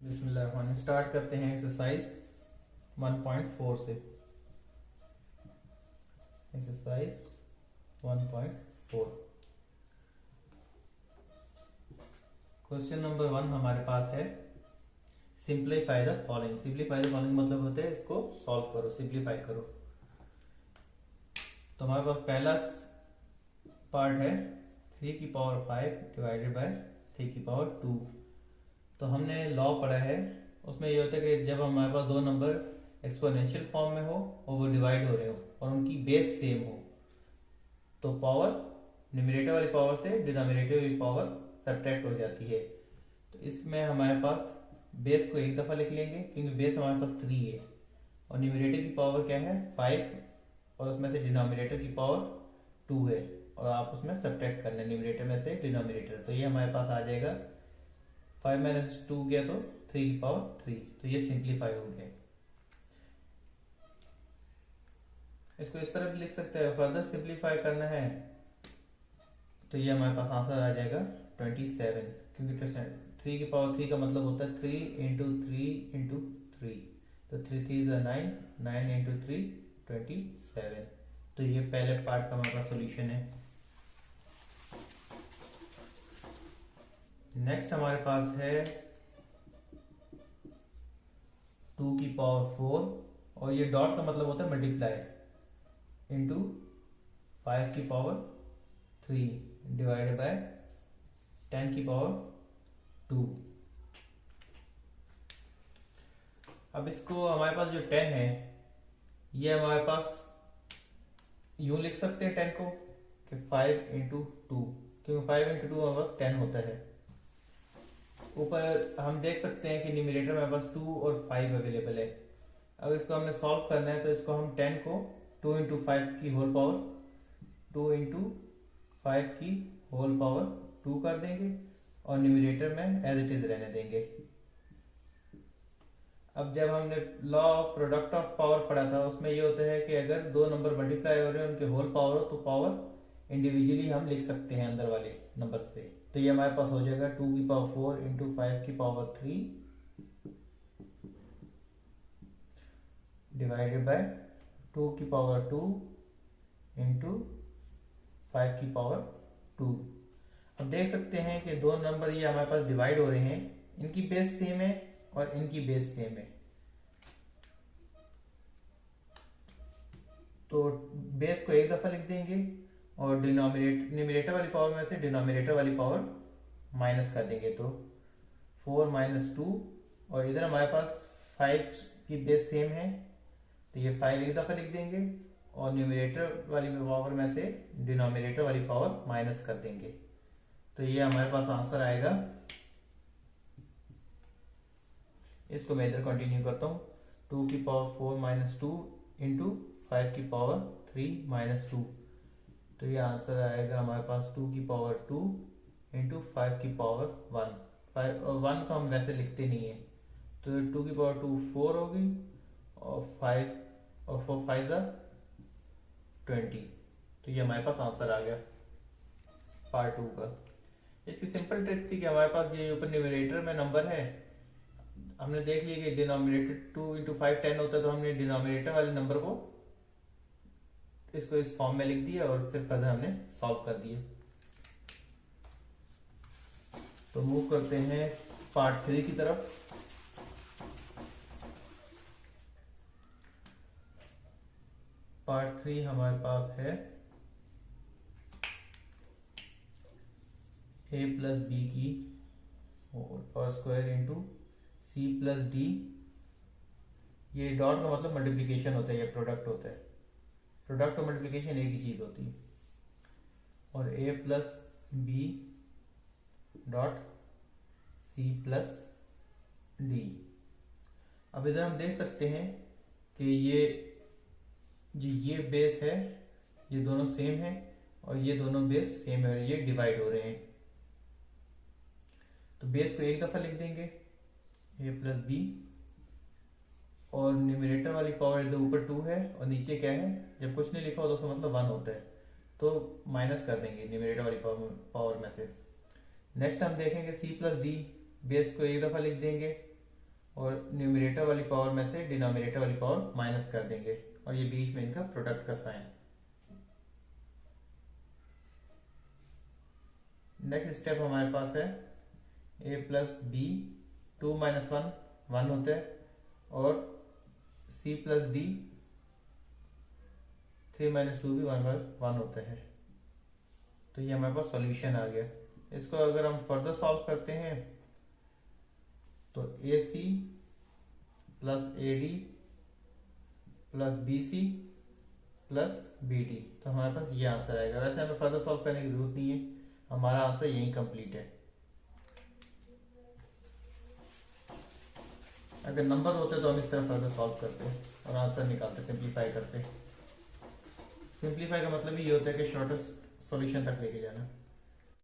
बिस्मिल्लाह start करते हैं exercise 1.4 से। एक्सरसाइज 1.4 क्वेश्चन नंबर 1 हमारे पास है simplify the following. Simplify the following मतलब होता है इसको सॉल्व करो, सिंप्लीफाई करो। तो हमारे पास पहला पार्ट है 3 की पावर 5 डिवाइडेड बाय 3 की पावर 2। तो हमने लॉ पढ़ा है, उसमें ये होता है कि जब हमारे पास दो नंबर एक्सपोनेंशियल फॉर्म में हो और वो डिवाइड हो रहे हो और उनकी बेस सेम हो तो पावर न्यूमरेटर वाली पावर से डिनोमिनेटर वाली पावर सब्ट्रैक्ट हो जाती है। तो इसमें हमारे पास बेस को एक दफ़ा लिख लेंगे क्योंकि बेस हमारे पास 3 है और न्यूमरेटर की पावर क्या है 5 और उसमें से डिनोमिनेटर की पावर 2 है और आप उसमें सब्ट्रैक्ट करना है न्यूमरेटर में से डिनोमिनेटर। तो ये हमारे पास आ जाएगा 5 माइनस 2 गया तो 3 की पावर 3। तो ये सिंप्लीफाई हो गया। इसको इस तरह भी लिख सकते हैं, फर्दर सिंप्लीफाई करना है तो ये हमारे पास आंसर आ जाएगा 27 क्योंकि 3 की पावर 3 का मतलब होता है 3 इंटू 3 इंटू 3। तो 3 3 9, 9 इंटू 3 27। तो ये पहले पार्ट का हमारे पास सोल्यूशन है। नेक्स्ट हमारे पास है 2 की पावर 4 और ये डॉट का मतलब होता है मल्टीप्लाई इंटू 5 की पावर 3 डिवाइडेड बाय 10 की पावर 2। अब इसको हमारे पास जो 10 है ये हमारे पास यूं लिख सकते हैं 10 को कि 5 इंटू 2 क्योंकि 5 इंटू 2 हमारे पास 10 होता है। ऊपर हम देख सकते हैं कि न्यूमरेटर में हमारे पास 2 और 5 अवेलेबल है। अब इसको हमने सॉल्व करना है तो इसको हम 10 को 2 इंटू 5 की होल पावर 2 इंटू 5 की होल पावर 2 कर देंगे और न्यूमरेटर में एज इट इज रहने देंगे। अब जब हमने law of product of power पढ़ा था उसमें ये होता है कि अगर दो नंबर मल्टीप्लाई हो रहे हैं उनके होल पावर हो तो पावर इंडिविजुअली हम लिख सकते हैं अंदर वाले नंबर्स पे। तो ये हमारे पास हो जाएगा 2 की पावर 4 इंटू 5 की पावर 3 डिवाइडेड बाय 2 की पावर 2 इंटू 5 की पावर 2। अब देख सकते हैं कि दो नंबर ये हमारे पास डिवाइड हो रहे हैं, इनकी बेस सेम है और इनकी बेस सेम है। तो बेस को एक दफा लिख देंगे और न्यूमरेटर वाली पावर में से डिनोमिनेटर वाली पावर माइनस कर देंगे। तो 4 माइनस 2 और इधर हमारे पास 5 की बेस सेम है तो ये 5 एक दफा लिख देंगे और न्यूमरेटर वाली पावर में से डिनोमिनेटर वाली पावर माइनस कर देंगे। तो ये हमारे पास आंसर आएगा। इसको मैं इधर कंटिन्यू करता हूँ 2 की पावर 4 माइनस 2 इंटू 5 की पावर 3 माइनस 2। तो ये आंसर आएगा हमारे पास 2 की पावर 2 इंटू 5 की पावर 1। 1 को हम वैसे लिखते नहीं है तो 2 की पावर 2 4 होगी और 5 और 4 5 20। तो ये हमारे पास आंसर आ गया पार्ट 2 का। इसकी सिंपल ट्रिक थी कि हमारे पास ये ऊपर न्यूमरेटर में नंबर है, हमने देख लिया कि डिनोमिनेटर 2 इंटू 5 10 होता है तो हमने डिनोमिनेटर वाले नंबर को इसको इस फॉर्म में लिख दिया और फिर फर्दर हमने सॉल्व कर दिया। तो मूव करते हैं पार्ट 3 की तरफ। पार्ट 3 हमारे पास है a प्लस बी की power square into C plus D. ये डॉट का मतलब मल्टीप्लीकेशन होता है या प्रोडक्ट होता है। प्रोडक्ट और मल्टीप्लीकेशन एक ही चीज होती है। और a plus B dot C plus D. अब इधर हम देख सकते हैं कि ये बेस है, ये दोनों सेम है और ये दोनों बेस सेम है और ये डिवाइड हो रहे हैं। तो बेस को एक दफा लिख देंगे a प्लस बी और न्यूमरेटर वाली पावर इधर ऊपर 2 है और नीचे क्या है, जब कुछ नहीं लिखा हो तो उसका मतलब 1 होता है तो माइनस कर देंगे न्यूमरेटर वाली पावर में से। नेक्स्ट हम देखेंगे c प्लस डी। बेस को एक दफा लिख देंगे और न्यूमरेटर वाली पावर में से डिनोमिनेटर वाली पावर माइनस कर देंगे और ये बीच में इनका प्रोडक्ट का साइन। नेक्स्ट स्टेप हमारे पास है a प्लस बी, 2 माइनस 1 1 होता है, और c प्लस डी 3 माइनस 2 भी 1 होता है। तो ये हमारे पास सॉल्यूशन आ गया। इसको अगर हम फर्दर सॉल्व करते हैं तो a c plus a d plus b c plus b d, तो हमारे पास ये आंसर आएगा। वैसे हमें फर्दर सॉल्व करने की जरूरत नहीं है, हमारा आंसर यही कंप्लीट है। अगर नंबर होते तो हम इस तरह फर्दर सॉल्व करते और आंसर निकालते, सिंप्लीफाई करते। सिंप्लीफाई का मतलब ये होता है कि शॉर्टेस्ट सॉल्यूशन तक लेके जाना।